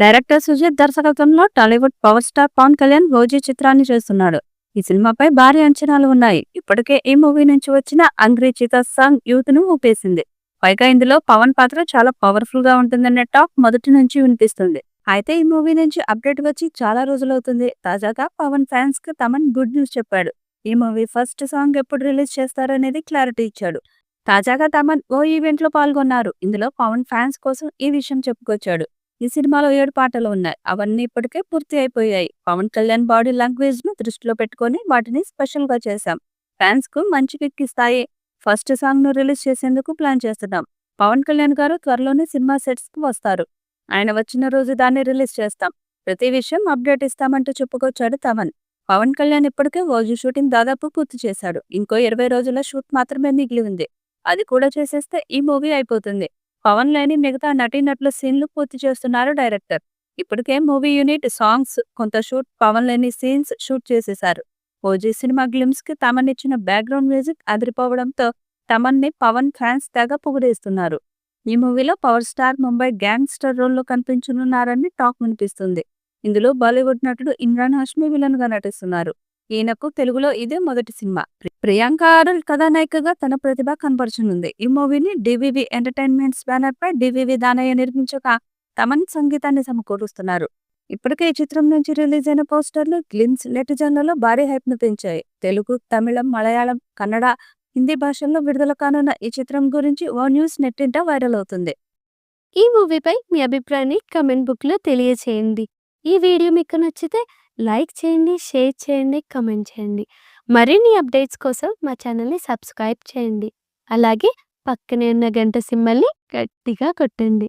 Director Sujeeth దర్శకత్వంలో Tollywood power star Pawan Kalyan OG చిత్రాన్ని చేస్తున్నాడు. ఈ సినిమాపై భారీ అంచనాలు ఉన్నాయి. ఇప్పటికే ఈ మూవీ నుంచి వచ్చిన అంగ్రీ చితా సాంగ్ యూత్ ను ఊపేసింది. పైగా ఇందులో పవన్ పాత్ర చాలా పవర్ఫుల్ గా ఉంటుందనే టాక్ మొదటి నుంచి వినిపిస్తుంది. అయితే ఈ మూవీ నుంచి అప్డేట్ వచ్చి చాలా రోజులవుతుంది. తాజాగా పవన్ ఫ్యాన్స్ కి తమన్ గుడ్ న్యూస్ చెప్పాడు. ఈ మూవీ ఫస్ట్ సాంగ్ ఎప్పుడు రిలీజ్ చేస్తారనేది క్లారిటీ ఇచ్చాడు. తాజాగా తమన్ ఓ ఈవెంట్ లో పాల్గొన్నారు. ఇందులో పవన్ ఫ్యాన్స్ కోసం ఈ విషయం చెప్పుకొచ్చాడు. ఈ సినిమాలో 7 పాటలు ఉన్నాయి. అవన్నీ ఇప్పటికే పూర్తి అయిపోయాయి. పవన్ కళ్యాణ్ బాడీ లాంగ్వేజ్ ను దృష్టిలో పెట్టుకొని వాటిని స్పెషల్ గా చేశాం. ఫ్యాన్స్ కు మంచి కిక్ ఇస్తాయి. ఫస్ట్ సాంగ్ ను రిలీజ్ చేసేందుకు ప్లాన్ చేస్తున్నాం. పవన్ కళ్యాణ్ గారు త్వరలోనే సినిమా సెట్స్ కు వస్తారు. ఆయన వచ్చిన రోజు దాన్ని రిలీజ్ చేస్తాం. ప్రతి విషయం అప్డేట్ ఇస్తామంటూ చెప్పుకొచ్చాడు తమన్. పవన్ కళ్యాణ్ ఇప్పటికే ఓజీ షూటింగ్ దాదాపు పూర్తి చేశాడు. ఇంకో 20 రోజుల షూట్ మాత్రమే మిగిలి ఉంది. అది కూడా చేసేస్తే ఈ మూవీ అయిపోతుంది. పవన్ లేని మిగతా నటీనటుల సీన్లు పూర్తి చేస్తున్నారు డైరెక్టర్. ఇప్పటికే మూవీ యూనిట్ సాంగ్స్ కొంత షూట్, పవన్ లేని సీన్స్ షూట్ చేసేశారు. ఓజీ సినిమా గ్లిమ్స్ కి తమన్ ఇచ్చిన బ్యాక్గ్రౌండ్ మ్యూజిక్ అదిరిపోవడంతో తమన్ ని పవన్ ఫ్యాన్స్ తెగ పొగిడేస్తున్నారు. ఈ మూవీలో పవర్ స్టార్ ముంబై గ్యాంగ్స్టర్ రోల్లో కనిపించనున్నారని టాక్ వినిపిస్తుంది. ఇందులో బాలీవుడ్ నటుడు ఇమ్రాన్ హాష్మి విలన్ గా నటిస్తున్నారు. ఈయనకు తెలుగులో ఇదే మొదటి సినిమా. ప్రియాంక ఆరుల్ కథానాయికగా తన ప్రతిభ కనపరచనుంది. ఈ మూవీని డివివి ఎంటర్టైన్మెంట్స్ బ్యానర్ పై డివివి దానయ్య నిర్మించగా తమన్ సంగీతాన్ని సమకూరుస్తున్నారు. ఇప్పటికే ఈ చిత్రం నుంచి రిలీజ్ అయిన పోస్టర్లు, గ్లిమ్స్ నెటిజన్లలో భారీ హైప్ ను పెంచాయి. తెలుగు, తమిళం, మలయాళం, కన్నడ, హిందీ భాషల్లో విడుదల కానున్న ఈ చిత్రం గురించి ఓ న్యూస్ నెట్టింట వైరల్ అవుతుంది. ఈ మూవీపై మీ అభిప్రాయాన్ని కమెంట్ బుక్లో తెలియచేయండి. ఈ వీడియో మీకు నచ్చితే లైక్ చేయండి, షేర్ చేయండి, కమెంట్ చేయండి. మరిన్ని అప్డేట్స్ కోసం మా ఛానల్ని సబ్స్క్రైబ్ చేయండి. అలాగే పక్కనే ఉన్న గంట సింబల్ని గట్టిగా కొట్టండి.